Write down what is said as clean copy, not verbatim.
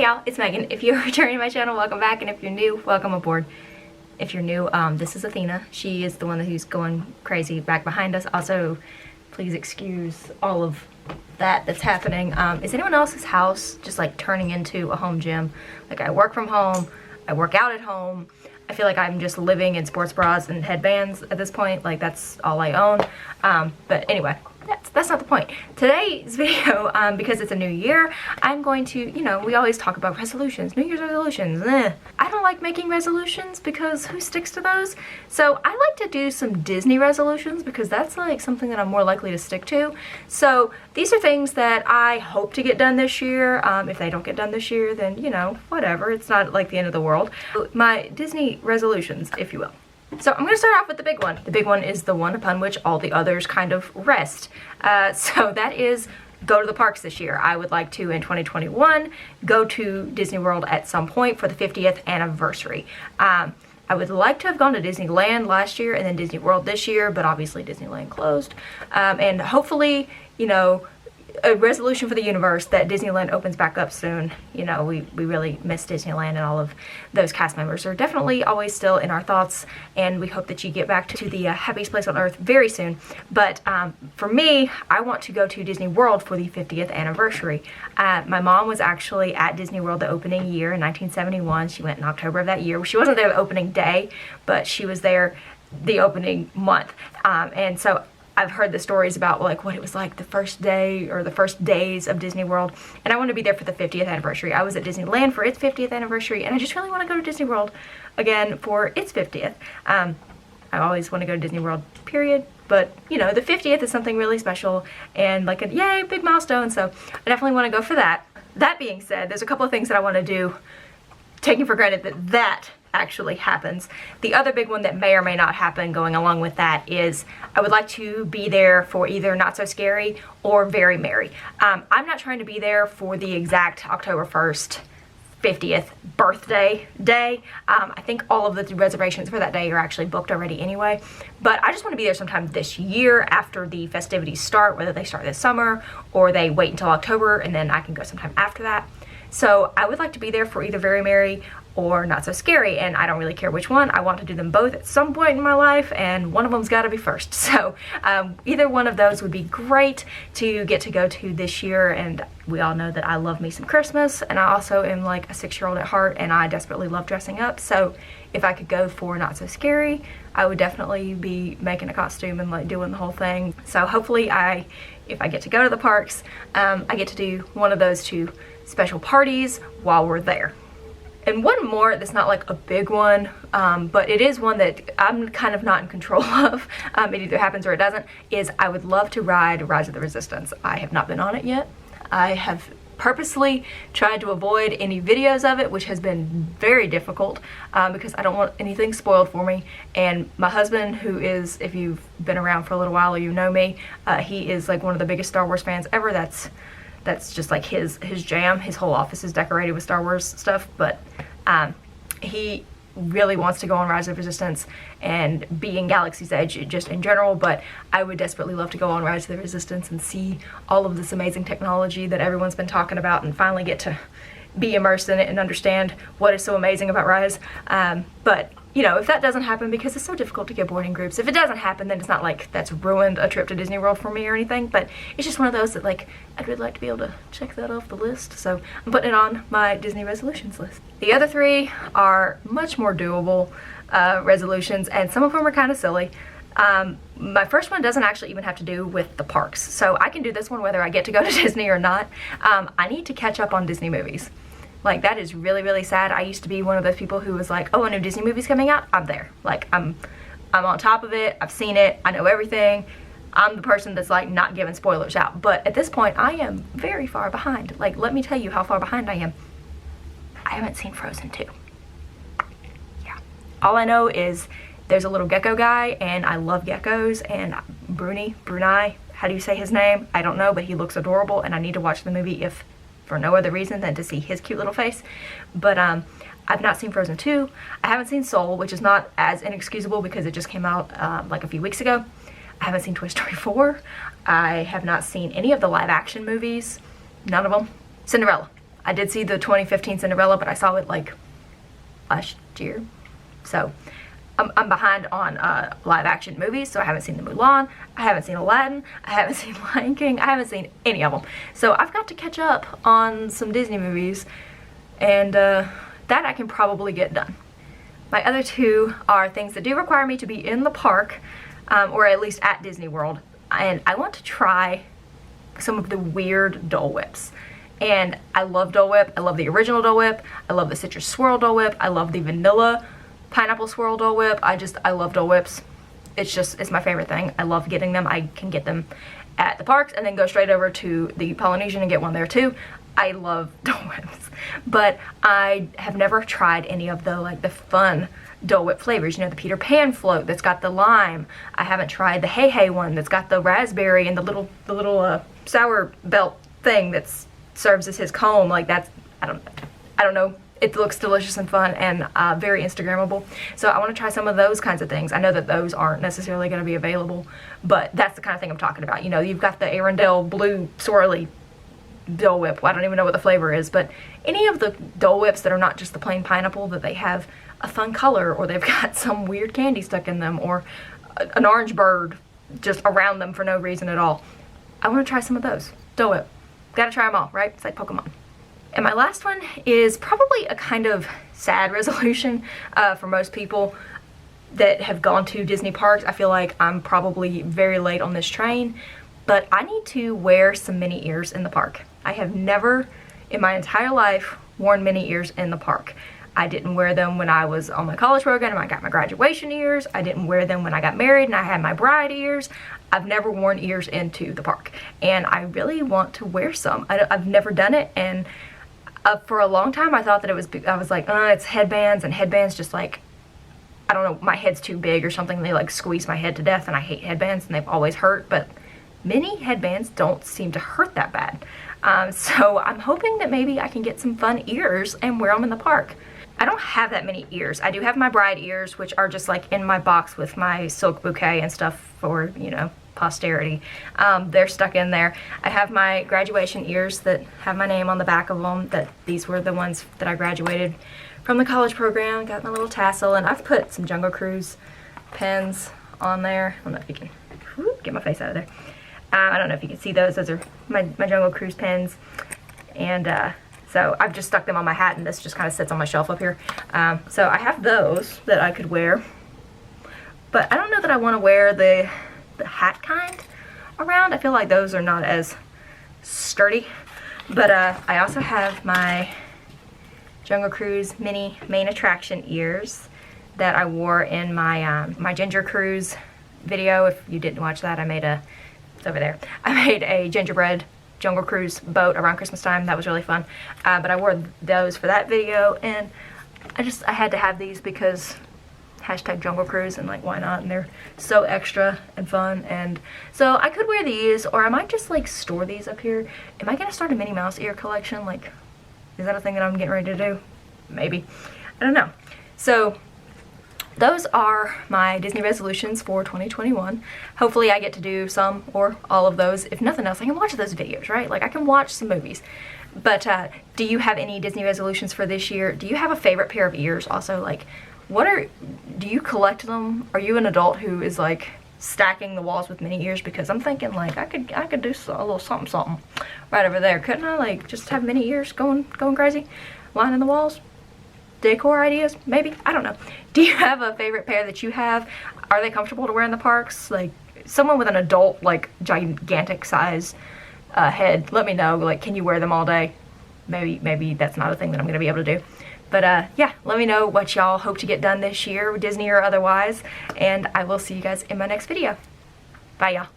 y'all, it's Megan. If you're returning to my channel, welcome back, and if you're new, welcome aboard. If you're new, this is Athena. She is the one who's going crazy back behind us. Also, please excuse all of that's happening. Is anyone else's house just like turning into a home gym? Like, I work from home, I work out at home. I feel like I'm just living in sports bras and headbands at this point. Like, that's all I own. But anyway, that's not the point. Today's video, because it's a new year, I'm going to, you know, we always talk about resolutions, New Year's resolutions. I don't like making resolutions because who sticks to those? So I like to do some Disney resolutions because that's like something that I'm more likely to stick to. So these are things that I hope to get done this year. If they don't get done this year, then, you know, whatever. It's not like the end of the world. My Disney resolutions, if you will. So I'm going to start off with the big one. The big one is the one upon which all the others kind of rest. So that is go to the parks this year. I would like to, in 2021, go to Disney World at some point for the 50th anniversary. I would like to have gone to Disneyland last year and then Disney World this year, but obviously Disneyland closed. And hopefully, you know, a resolution for the universe that Disneyland opens back up soon. You know, we really miss Disneyland, and all of those cast members are definitely always still in our thoughts, and we hope that you get back to the happiest place on earth very soon. But for me, I want to go to Disney World for the 50th anniversary. My mom was actually at Disney World the opening year in 1971. She went in October of that year. She wasn't there the opening day, but she was there the opening month. And so I've heard the stories about like what it was like the first day or the first days of Disney World, and I want to be there for the 50th anniversary. I was at Disneyland for its 50th anniversary, and I just really want to go to Disney World again for its 50th. I always want to go to Disney World, period, but you know, the 50th is something really special and like a yay, big milestone, so I definitely want to go for that. That being said, there's a couple of things that I want to do, taking for granted that that actually happens. The other big one that may or may not happen going along with that is I would like to be there for either Not So Scary or Very Merry. I'm not trying to be there for the exact October 1st 50th birthday day. I think all of the reservations for that day are actually booked already anyway, but I just want to be there sometime this year after the festivities start, whether they start this summer or they wait until October and then I can go sometime after that. So I would like to be there for either Very Merry or Not So Scary, and I don't really care which one. I want to do them both at some point in my life, and one of them's got to be first. So either one of those would be great to get to go to this year, and we all know that I love me some Christmas, and I also am like a 6-year-old at heart, and I desperately love dressing up. So if I could go for Not So Scary, I would definitely be making a costume and like doing the whole thing. So hopefully if I get to go to the parks, I get to do one of those two special parties while we're there. And one more that's not like a big one, but it is one that I'm kind of not in control of, it either happens or it doesn't, is I would love to ride Rise of the Resistance. I have not been on it yet. I have purposely tried to avoid any videos of it, which has been very difficult because I don't want anything spoiled for me. And my husband, who is, if you've been around for a little while or you know me, he is like one of the biggest Star Wars fans ever. That's just like his jam. His whole office is decorated with Star Wars stuff, but he really wants to go on Rise of Resistance and be in Galaxy's Edge just in general, but I would desperately love to go on Rise of the Resistance and see all of this amazing technology that everyone's been talking about and finally get to be immersed in it and understand what is so amazing about Rise. But you know, if that doesn't happen, because it's so difficult to get boarding groups, if it doesn't happen, then it's not like that's ruined a trip to Disney World for me or anything, but it's just one of those that like, I'd really like to be able to check that off the list, so I'm putting it on my Disney resolutions list. The other three are much more doable resolutions, and some of them are kind of silly. My first one doesn't actually even have to do with the parks, so I can do this one whether I get to go to Disney or not. I need to catch up on Disney movies. Like, that is really, really sad. I used to be one of those people who was like, oh, a new Disney movie's coming out, I'm there. Like, I'm on top of it, I've seen it, I know everything. I'm the person that's like not giving spoilers out. But at this point, I am very far behind. Like, let me tell you how far behind I am. I haven't seen Frozen 2. Yeah. All I know is there's a little gecko guy, and I love geckos, and Bruni, how do you say his name? I don't know, but he looks adorable, and I need to watch the movie if for no other reason than to see his cute little face. But I've not seen Frozen 2. I haven't seen Soul, which is not as inexcusable because it just came out like a few weeks ago. I haven't seen Toy Story 4. I have not seen any of the live action movies. None of them. Cinderella. I did see the 2015 Cinderella, but I saw it like last year. So I'm behind on live action movies, so I haven't seen the Mulan, I haven't seen Aladdin, I haven't seen Lion King, I haven't seen any of them. So I've got to catch up on some Disney movies, and that I can probably get done. My other two are things that do require me to be in the park, or at least at Disney World, and I want to try some of the weird Dole Whips. And I love Dole Whip. I love the original Dole Whip. I love the citrus swirl Dole Whip. I love the vanilla pineapple swirl Dole Whip. I love Dole Whips. It's my favorite thing. I love getting them. I can get them at the parks and then go straight over to the Polynesian and get one there too. I love Dole Whips. But I have never tried any of the like the fun Dole Whip flavors. You know, the Peter Pan float that's got the lime. I haven't tried the Hey Hey one that's got the raspberry and the little sour belt thing that's serves as his cone. Like that's, I don't know. It looks delicious and fun and very Instagrammable. So I want to try some of those kinds of things. I know that those aren't necessarily going to be available, but that's the kind of thing I'm talking about. You know, you've got the Arendelle blue swirly Dole Whip. Well, I don't even know what the flavor is, but any of the Dole Whips that are not just the plain pineapple, that they have a fun color, or they've got some weird candy stuck in them, or an orange bird just around them for no reason at all. I want to try some of those. Dole Whip. Gotta try them all, right? It's like Pokemon. And my last one is probably a kind of sad resolution for most people that have gone to Disney parks. I feel like I'm probably very late on this train, but I need to wear some Minnie ears in the park. I have never in my entire life worn Minnie ears in the park. I didn't wear them when I was on my college program and I got my graduation ears. I didn't wear them when I got married and I had my bride ears. I've never worn ears into the park, and I really want to wear some. I've never done it, and for a long time I thought that I was like, it's headbands, and headbands just like, I don't know, my head's too big or something. They like squeeze my head to death, and I hate headbands, and they've always hurt, but Minnie headbands don't seem to hurt that bad. So I'm hoping that maybe I can get some fun ears and wear them in the park. I don't have that many ears. I do have my bride ears, which are just like in my box with my silk bouquet and stuff for, you know, posterity. They're stuck in there. I have my graduation ears that have my name on the back of them. These were the ones that I graduated from the college program. Got my little tassel, and I've put some Jungle Cruise pens on there. I don't know if you can get my face out of there. I don't know if you can see those. Those are my Jungle Cruise pens, and so I've just stuck them on my hat, and this just kind of sits on my shelf up here. So I have those that I could wear, but I don't know that I want to wear the hat kind around. I feel like those are not as sturdy. But I also have my Jungle Cruise Mini main attraction ears that I wore in my my Ginger Cruise video. If you didn't watch that, it's over there. I made a gingerbread Jungle Cruise boat around Christmas time. That was really fun. But I wore those for that video, and I had to have these because hashtag Jungle Cruise, and like, why not? And they're so extra and fun. And so I could wear these, or I might just like store these up here. Am I gonna start a Minnie Mouse ear collection? Like, is that a thing that I'm getting ready to do? Maybe. I don't know. So those are my Disney resolutions for 2021. Hopefully I get to do some or all of those. If nothing else, I can watch those videos, right? Like, I can watch some movies. But do you have any Disney resolutions for this year? Do you have a favorite pair of ears? Also, like, do you collect them? Are you an adult who is like stacking the walls with Minnie ears? Because I'm thinking like I could do a little something right over there. Couldn't I, like, just have Minnie ears going crazy, lining the walls? Decor ideas, maybe? I don't know. Do you have a favorite pair that you have? Are they comfortable to wear in the parks? Like, someone with an adult, like, gigantic size head, let me know. Like, can you wear them all day? Maybe that's not a thing that I'm gonna be able to do. But yeah, let me know what y'all hope to get done this year, Disney or otherwise, and I will see you guys in my next video. Bye, y'all.